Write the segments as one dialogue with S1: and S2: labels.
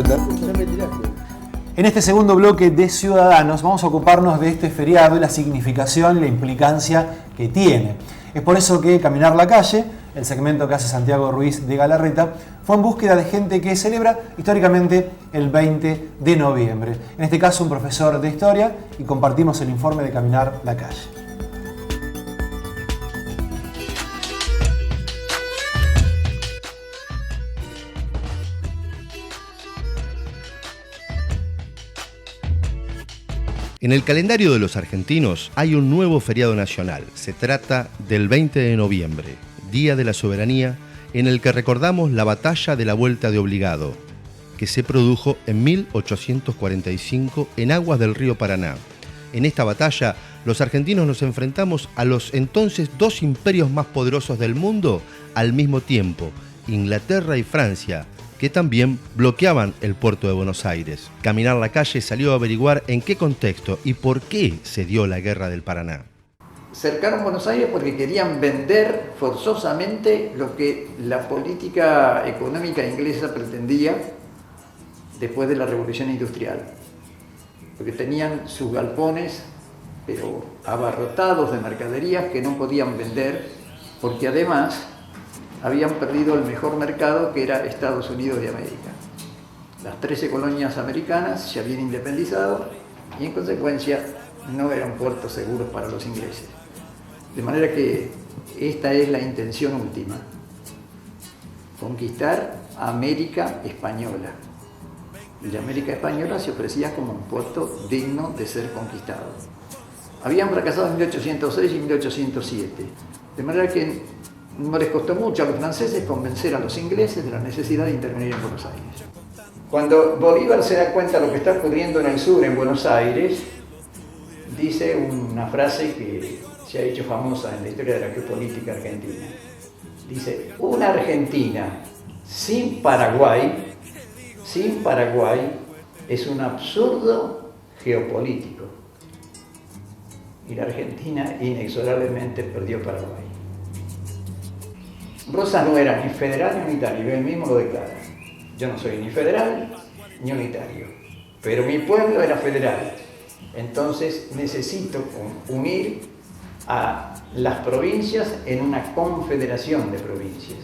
S1: suéter. En este segundo bloque de Ciudadanos vamos a ocuparnos de este feriado y la significación y la implicancia que tiene. Es por eso que Caminar la Calle, el segmento que hace Santiago Ruiz de Galarreta, fue en búsqueda de gente que celebra históricamente el 20 de noviembre. En este caso un profesor de historia, y compartimos el informe de Caminar la Calle.
S2: En el calendario de los argentinos hay un nuevo feriado nacional. Se trata del 20 de noviembre, Día de la Soberanía, en el que recordamos la batalla de la Vuelta de Obligado, que se produjo en 1845 en aguas del río Paraná. En esta batalla, los argentinos nos enfrentamos a los entonces dos imperios más poderosos del mundo al mismo tiempo, Inglaterra y Francia, que también bloqueaban el puerto de Buenos Aires. Caminar la Calle salió a averiguar en qué contexto y por qué se dio la Guerra del Paraná.
S3: Cercaron Buenos Aires porque querían vender forzosamente lo que la política económica inglesa pretendía después de la Revolución Industrial. Porque tenían sus galpones, pero abarrotados de mercaderías que no podían vender, porque además habían perdido el mejor mercado, que era Estados Unidos de América. Las 13 colonias americanas se habían independizado y en consecuencia no eran puertos seguros para los ingleses. De manera que esta es la intención última: conquistar América Española. Y la América Española se ofrecía como un puerto digno de ser conquistado. Habían fracasado en 1806 y 1807, de manera que no les costó mucho a los franceses convencer a los ingleses de la necesidad de intervenir en Buenos Aires. Cuando Bolívar se da cuenta de lo que está ocurriendo en el sur, en Buenos Aires, dice una frase que se ha hecho famosa en la historia de la geopolítica argentina. Dice: una Argentina sin Paraguay es un absurdo geopolítico. Y la Argentina inexorablemente perdió Paraguay. Rosas no era ni federal ni unitario, él mismo lo declara. Yo no soy ni federal ni unitario, pero mi pueblo era federal. Entonces necesito unir a las provincias en una confederación de provincias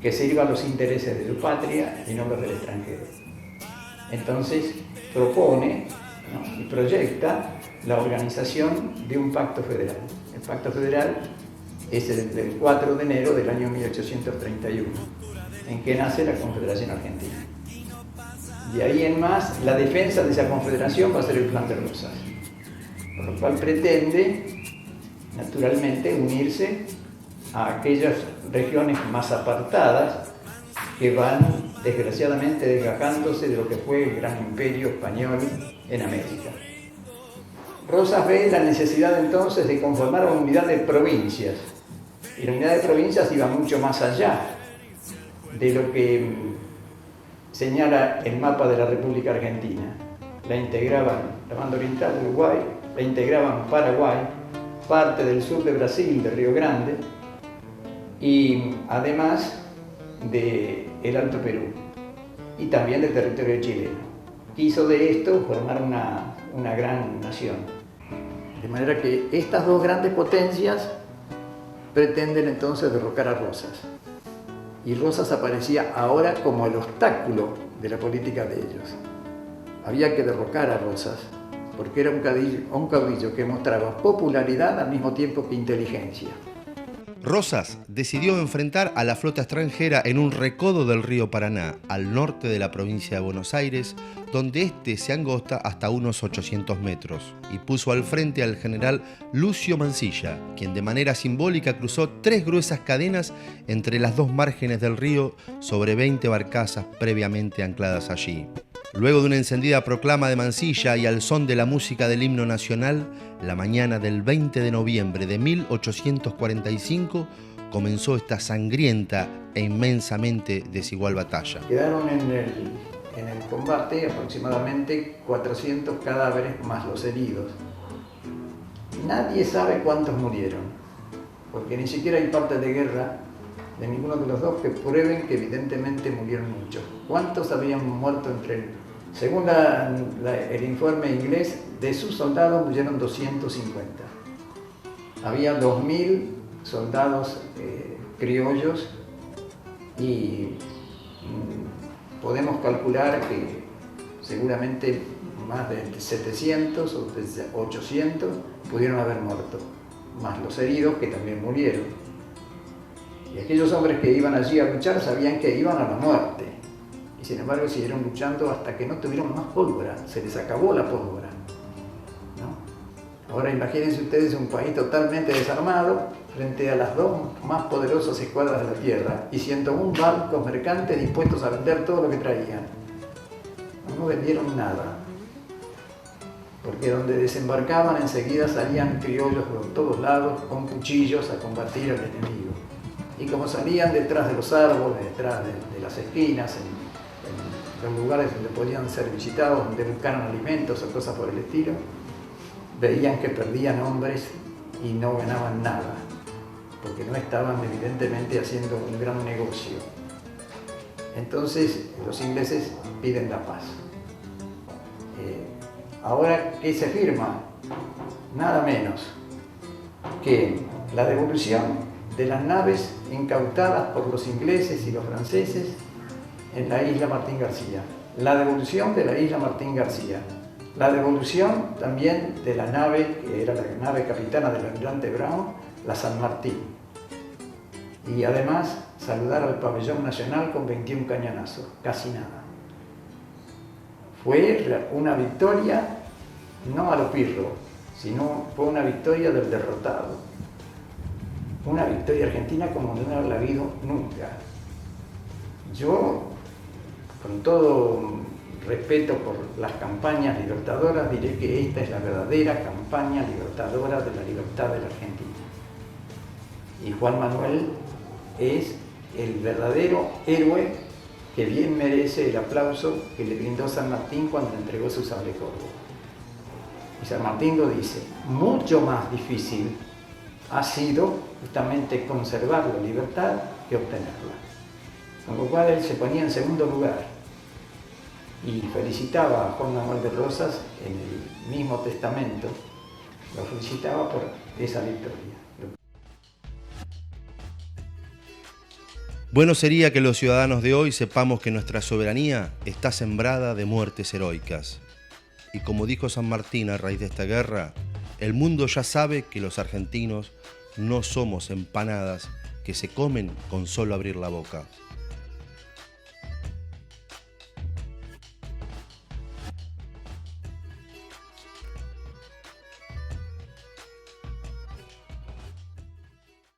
S3: que sirva a los intereses de su patria y no los del extranjero. Entonces propone, ¿no?, y proyecta la organización de un pacto federal. El pacto federal es el del 4 de enero del año 1831, en que nace la Confederación Argentina. De ahí en más, la defensa de esa confederación va a ser el Plan de Rosas, por lo cual pretende, naturalmente, unirse a aquellas regiones más apartadas que van, desgraciadamente, desgajándose de lo que fue el gran imperio español en América. Rosas ve la necesidad entonces de conformar una unidad de provincias. Y la unidad de provincias iba mucho más allá de lo que señala el mapa de la República Argentina. La integraban la banda oriental de Uruguay, la integraban Paraguay, parte del sur de Brasil, de Río Grande, y además del Alto Perú, y también del territorio chileno. Quiso de esto formar una gran nación. De manera que estas dos grandes potencias pretenden entonces derrocar a Rosas. Y Rosas aparecía ahora como el obstáculo de la política de ellos. Había que derrocar a Rosas, porque era un caudillo que mostraba popularidad al mismo tiempo que inteligencia.
S2: Rosas decidió enfrentar a la flota extranjera en un recodo del río Paraná, al norte de la provincia de Buenos Aires, donde este se angosta hasta unos 800 metros, y puso al frente al general Lucio Mansilla, quien de manera simbólica cruzó 3 gruesas cadenas entre las dos márgenes del río sobre 20 barcazas previamente ancladas allí. Luego de una encendida proclama de Mansilla y al son de la música del himno nacional, la mañana del 20 de noviembre de 1845 comenzó esta sangrienta e inmensamente desigual batalla.
S3: Quedaron en el combate aproximadamente 400 cadáveres más los heridos. Nadie sabe cuántos murieron, porque ni siquiera hay parte de guerra de ninguno de los dos, que prueben que evidentemente murieron muchos. ¿Cuántos habían muerto según el informe inglés, de sus soldados murieron 250. Había 2000 soldados criollos y podemos calcular que seguramente más de 700 o de 800 pudieron haber muerto, más los heridos que también murieron. Y aquellos hombres que iban allí a luchar sabían que iban a la muerte. Y sin embargo siguieron luchando hasta que no tuvieron más pólvora, se les acabó la pólvora, ¿no? Ahora imagínense ustedes un país totalmente desarmado frente a las dos más poderosas escuadras de la tierra y 101 barcos mercantes dispuestos a vender todo lo que traían. No vendieron nada, porque donde desembarcaban enseguida salían criollos por todos lados con cuchillos a combatir al enemigo. Y como salían detrás de los árboles, detrás de las esquinas, en los lugares donde podían ser visitados, donde buscaran alimentos o cosas por el estilo, veían que perdían hombres y no ganaban nada, porque no estaban evidentemente haciendo un gran negocio. Entonces los ingleses piden la paz. Ahora, ¿qué se firma? Nada menos que la devolución de las naves incautadas por los ingleses y los franceses en la isla Martín García, la devolución de la isla Martín García, la devolución también de la nave, que era la nave capitana del almirante Brown, la San Martín, y además saludar al pabellón nacional con 21 cañonazos, casi nada. Fue una victoria, no a lo pirro, sino fue una victoria del derrotado, una victoria argentina como no haberla habido nunca. Yo, con todo respeto por las campañas libertadoras, diré que esta es la verdadera campaña libertadora de la libertad de la Argentina. Y Juan Manuel es el verdadero héroe que bien merece el aplauso que le brindó San Martín cuando le entregó su sable corvo. Y San Martín lo dice, mucho más difícil ha sido justamente conservar la libertad que obtenerla. Con lo cual él se ponía en segundo lugar y felicitaba a Juan Manuel de Rosas en el mismo testamento, lo felicitaba por esa victoria.
S2: Bueno sería que los ciudadanos de hoy sepamos que nuestra soberanía está sembrada de muertes heroicas. Y como dijo San Martín a raíz de esta guerra, el mundo ya sabe que los argentinos no somos empanadas que se comen con solo abrir la boca.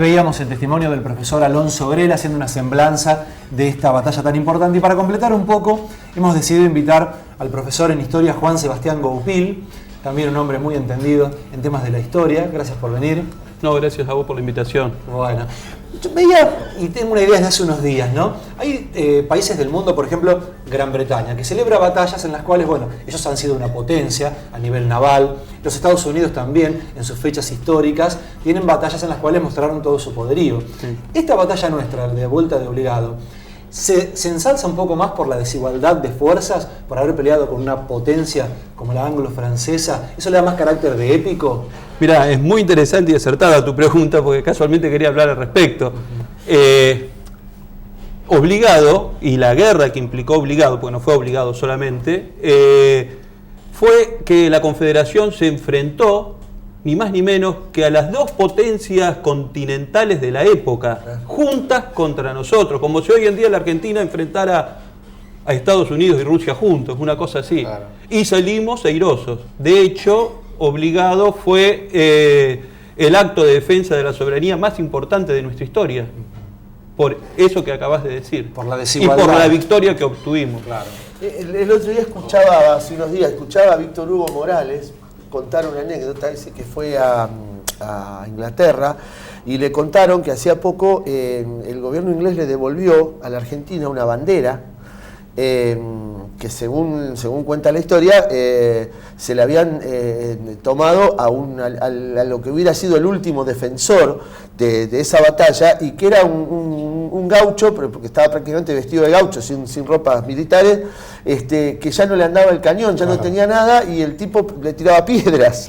S1: Veíamos el testimonio del profesor Alonso Grela haciendo una semblanza de esta batalla tan importante, y para completar un poco hemos decidido invitar al profesor en historia Juan Sebastián Goupil, también un hombre muy entendido en temas de la historia. Gracias por venir.
S4: No, gracias a vos por la invitación.
S1: Bueno, yo veía y tengo una idea desde hace unos días, ¿no? Hay países del mundo, por ejemplo, Gran Bretaña, que celebra batallas en las cuales, bueno, ellos han sido una potencia a nivel naval. Los Estados Unidos también, en sus fechas históricas, tienen batallas en las cuales mostraron todo su poderío. Sí. Esta batalla nuestra, de vuelta de obligado, se ensalza un poco más por la desigualdad de fuerzas, por haber peleado con una potencia como la anglo-francesa. ¿Eso le da más carácter de épico?
S4: Mirá, es muy interesante y acertada tu pregunta, porque casualmente quería hablar al respecto. Obligado, y la guerra que implicó obligado, porque no fue obligado solamente, fue que la Confederación se enfrentó ni más ni menos que a las dos potencias continentales de la época, juntas contra nosotros, como si hoy en día la Argentina enfrentara a Estados Unidos y Rusia juntos, una cosa así. Claro. Y salimos airosos. De hecho, obligado fue el acto de defensa de la soberanía más importante de nuestra historia, por eso que acabas de decir,
S1: por la desigualdad
S4: y por la victoria que obtuvimos.
S5: Claro. El otro día hace unos días escuchaba a Víctor Hugo Morales contar una anécdota. Dice que fue a Inglaterra y le contaron que hacía poco el gobierno inglés le devolvió a la Argentina una bandera que según cuenta la historia, se le habían tomado a lo que hubiera sido el último defensor de esa batalla, y que era un gaucho, pero porque estaba prácticamente vestido de gaucho, sin ropas militares, que ya no le andaba el cañón, ya no tenía nada, y el tipo le tiraba piedras.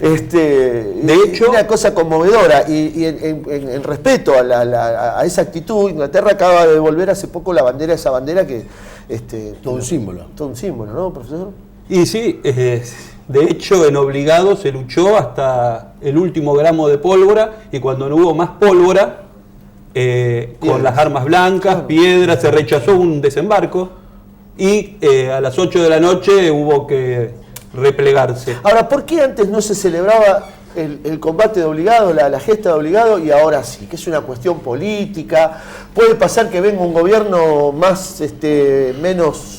S4: De hecho,
S5: una cosa conmovedora, y en respeto a esa actitud, Inglaterra acaba de devolver hace poco esa bandera que...
S6: todo un símbolo.
S5: Todo un símbolo, ¿no, profesor?
S4: Y sí, de hecho en Obligado se luchó hasta el último gramo de pólvora, y cuando no hubo más pólvora, con las armas blancas, piedras, se rechazó un desembarco, y a las 8 de la noche hubo que replegarse.
S5: Ahora, ¿por qué antes no se celebraba el combate de Obligado, la gesta de Obligado, y ahora sí? Que es una cuestión política. Puede pasar que venga un gobierno más menos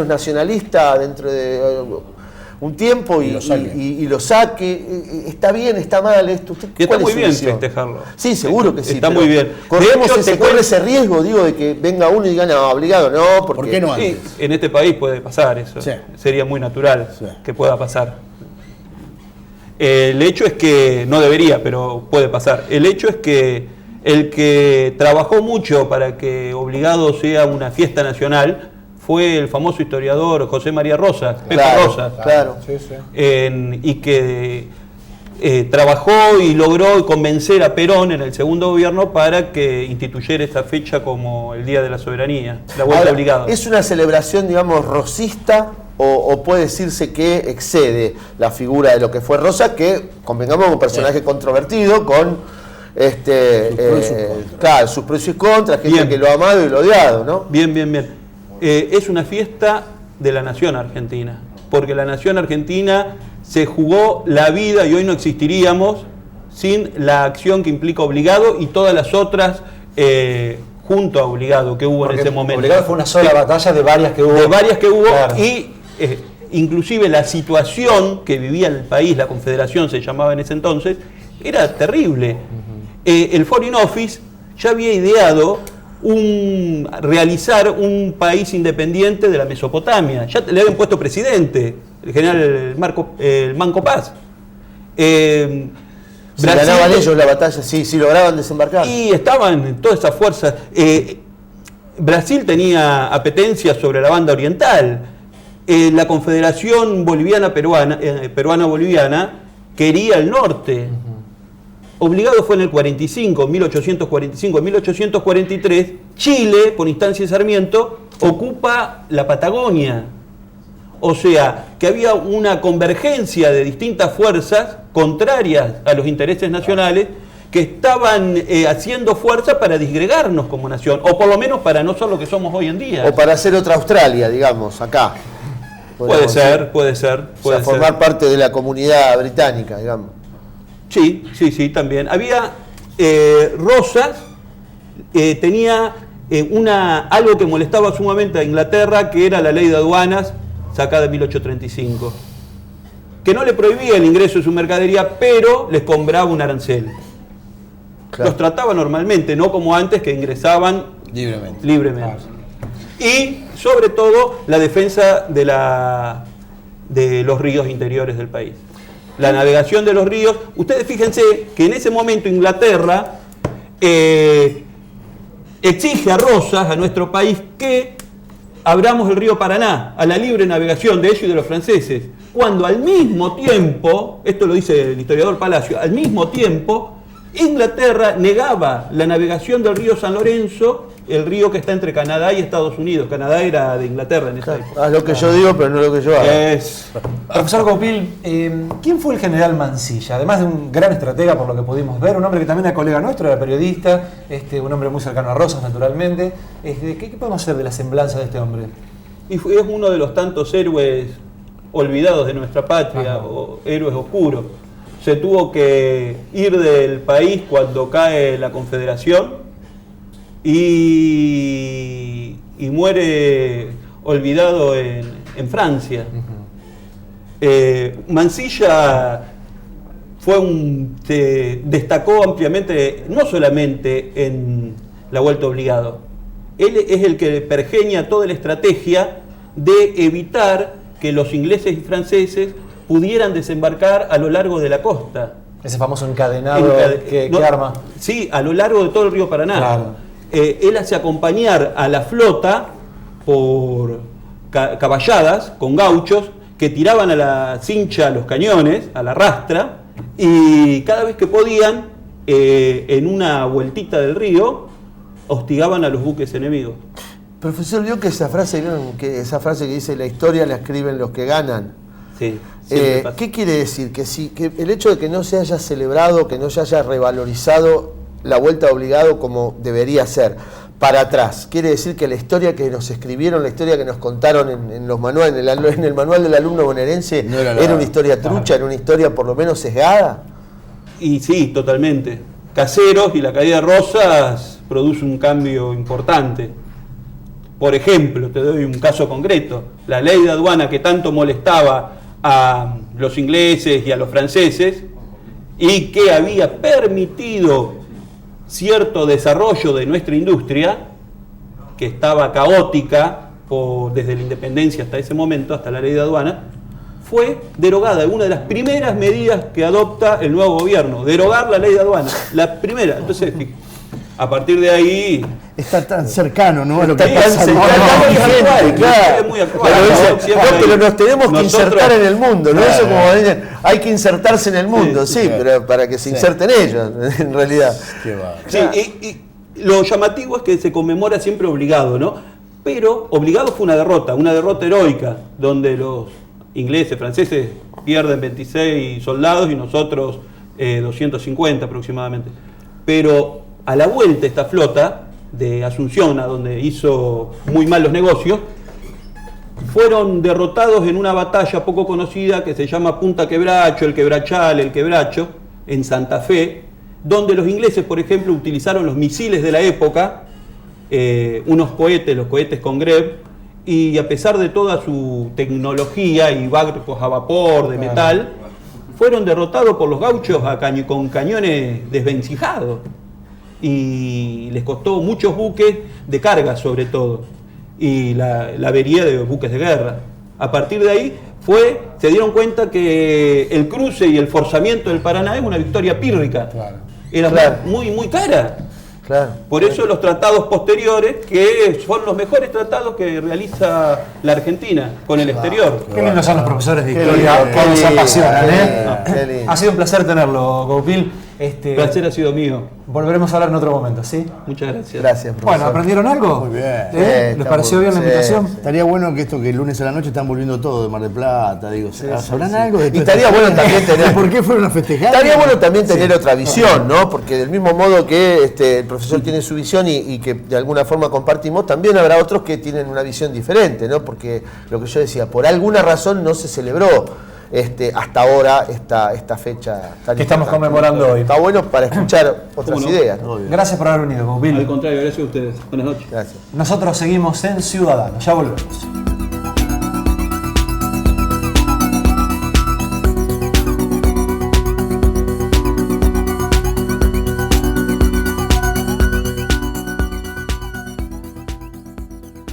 S5: nacionalista dentro de un tiempo y lo saque. ¿Está bien, está mal esto?
S4: Está muy bien festejarlo.
S5: Sí, seguro que sí.
S4: Está muy bien.
S5: Corre ese riesgo, digo, de que venga uno y diga, no, Obligado no.
S6: ¿Por qué no antes?
S4: Sí, en este país puede pasar eso.
S6: Sí.
S4: Sería muy natural que pueda pasar. El hecho es que, no debería, pero puede pasar. El hecho es que el que trabajó mucho para que Obligado sea una fiesta nacional fue el famoso historiador José María Rosas, Pepe Rosas.
S5: Claro.
S6: Sí, sí.
S4: Y que trabajó y logró convencer a Perón en el segundo gobierno para que instituyera esta fecha como el Día de la Soberanía, la Vuelta
S5: Ahora,
S4: Obligado.
S5: ¿es una celebración, digamos, rosista, o puede decirse que excede la figura de lo que fue Rosas, que, convengamos, un personaje controvertido, con sus pros y contras, gente que lo ha amado y lo ha odiado, ¿no?
S4: Bien. Es una fiesta de la nación argentina, porque la nación argentina se jugó la vida, y hoy no existiríamos sin la acción que implica Obligado y todas las otras junto a Obligado que hubo en ese momento.
S1: Obligado fue una sola batalla de varias que hubo.
S4: Claro. Y inclusive la situación que vivía el país, la Confederación se llamaba en ese entonces, era terrible. El Foreign Office ya había ideado realizar un país independiente de la Mesopotamia. Ya le habían puesto presidente, el general Manco Paz.
S5: Si ganaban ellos la batalla, si lograban desembarcar.
S4: Y estaban todas esas fuerzas. Brasil tenía apetencias sobre la banda oriental. La Confederación Peruana-Boliviana quería el norte. Obligado fue en el 45, 1845, 1843, Chile, por instancia de Sarmiento, ocupa la Patagonia. O sea, que había una convergencia de distintas fuerzas contrarias a los intereses nacionales que estaban haciendo fuerza para disgregarnos como nación, o por lo menos para no ser lo que somos hoy en día.
S5: O para hacer otra Australia, digamos, acá.
S4: Puede ser.
S5: Formar parte de la comunidad británica, digamos.
S4: Sí, también. Había Rosas, tenía algo que molestaba sumamente a Inglaterra, que era la ley de aduanas sacada en 1835, que no le prohibía el ingreso de su mercadería, pero les cobraba un arancel. Claro. Los trataba normalmente, no como antes, que ingresaban libremente. Claro. Y, sobre todo, la defensa de los ríos interiores del país. La navegación de los ríos. Ustedes fíjense que en ese momento Inglaterra exige a Rosas, a nuestro país, que abramos el río Paraná a la libre navegación de ellos y de los franceses, cuando al mismo tiempo, esto lo dice el historiador Palacio, al mismo tiempo Inglaterra negaba la navegación del río San Lorenzo, el río que está entre Canadá y Estados Unidos. Canadá era de Inglaterra en esa época.
S5: Haz lo que yo digo, pero no lo que yo hago.
S1: Profesor Copil, ¿quién fue el general Mansilla? Además de un gran estratega, por lo que pudimos ver, un hombre que también era colega nuestro, era periodista, un hombre muy cercano a Rosas, naturalmente. ¿Qué podemos hacer de la semblanza de este hombre?
S4: Y es uno de los tantos héroes olvidados de nuestra patria, o héroes oscuros. Se tuvo que ir del país cuando cae la Confederación y muere olvidado en Francia. Mansilla destacó ampliamente, no solamente en la Vuelta Obligado. Él es el que pergeña toda la estrategia de evitar que los ingleses y franceses pudieran desembarcar a lo largo de la costa.
S1: Ese famoso encadenado que arma.
S4: Sí, a lo largo de todo el río Paraná.
S1: Claro.
S4: Él hace acompañar a la flota por caballadas con gauchos que tiraban a la cincha los cañones, a la rastra, y cada vez que podían, en una vueltita del río, hostigaban a los buques enemigos.
S5: Profesor, vio que esa frase que dice la historia la escriben los que ganan.
S4: Sí,
S5: ¿Qué quiere decir? Que el hecho de que no se haya celebrado, que no se haya revalorizado la vuelta obligado como debería ser, para atrás, quiere decir que la historia que nos escribieron, la historia que nos contaron en los manuales, en el manual del alumno bonaerense,
S6: no
S5: era una historia trucha, era una historia por lo menos sesgada.
S4: Y sí, totalmente. Caseros y la caída de Rosas produce un cambio importante. Por ejemplo, te doy un caso concreto, la ley de aduana que tanto molestaba a los ingleses y a los franceses y que había permitido cierto desarrollo de nuestra industria, que estaba caótica desde la independencia hasta ese momento, hasta la ley de aduana, fue derogada. Una de las primeras medidas que adopta el nuevo gobierno, derogar la ley de aduana, la primera. Entonces, a partir de ahí...
S6: Está tan cercano, ¿no? A lo que
S5: Está tan
S6: pasa
S5: cercano,
S6: ahora.
S5: muy vigente, claro.
S4: Es muy actual.
S5: Pero nos tenemos que insertar en el mundo, ¿no?
S6: Claro.
S5: Eso como dicen, hay que insertarse en el mundo, sí,
S6: claro.
S5: pero para que se inserten ellos, en realidad.
S6: Qué va.
S4: Sí, y lo llamativo es que se conmemora siempre obligado, ¿no? Pero obligado fue una derrota heroica, donde los ingleses, franceses pierden 26 soldados y nosotros 250 aproximadamente. Pero a la vuelta esta flota de Asunción, a donde hizo muy mal los negocios, fueron derrotados en una batalla poco conocida que se llama Punta Quebracho, el Quebrachal, el Quebracho, en Santa Fe, donde los ingleses, por ejemplo, utilizaron los misiles de la época, los cohetes Congreve, y a pesar de toda su tecnología y barcos a vapor de metal, fueron derrotados por los gauchos con cañones desvencijados. Y les costó muchos buques de carga, sobre todo, y la avería de buques de guerra. A partir de ahí se dieron cuenta que el cruce y el forzamiento del Paraná es una victoria pírrica.
S1: Claro.
S4: Era
S5: Claro.
S4: muy, muy cara.
S5: Claro.
S4: Por eso los tratados posteriores, que son los mejores tratados que realiza la Argentina con el exterior.
S1: Qué lindos son los profesores de
S5: Qué
S1: historia,
S5: lindo,
S1: cómo
S5: qué
S1: se apasionan,
S5: lindo, qué lindo.
S1: Ha sido un placer tenerlo, Goupil.
S4: El placer ha sido mío.
S1: Volveremos a hablar en otro momento, ¿sí?
S4: Muchas gracias.
S5: Gracias, profesor.
S1: Bueno, ¿aprendieron algo?
S6: Muy bien.
S5: Sí,
S1: ¿Les
S5: está
S1: pareció
S5: muy-
S1: bien la
S5: sí,
S1: invitación?
S5: sí.
S6: Estaría bueno que el lunes a la noche están volviendo todos de Mar del Plata, digo, ¿sabrán algo de
S5: Y
S6: todo
S5: estaría
S6: esto?
S5: bueno también tener-
S6: ¿Por qué fueron a festejar?
S5: Estaría bueno también tener otra visión, ¿no? Porque del mismo modo que el profesor tiene su visión y que de alguna forma compartimos, también habrá otros que tienen una visión diferente, ¿no? Porque lo que yo decía, por alguna razón no se celebró hasta ahora esta fecha tan
S1: Que estamos
S5: importante.
S1: conmemorando hoy.
S5: Está bueno para escuchar otras
S4: ¿Cómo no?
S5: ideas, ¿no?
S1: Gracias por haber venido,
S4: Al
S1: Goupil.
S4: contrario, gracias a ustedes. Buenas noches.
S5: Gracias.
S1: Nosotros seguimos en Ciudadanos, ya volvemos.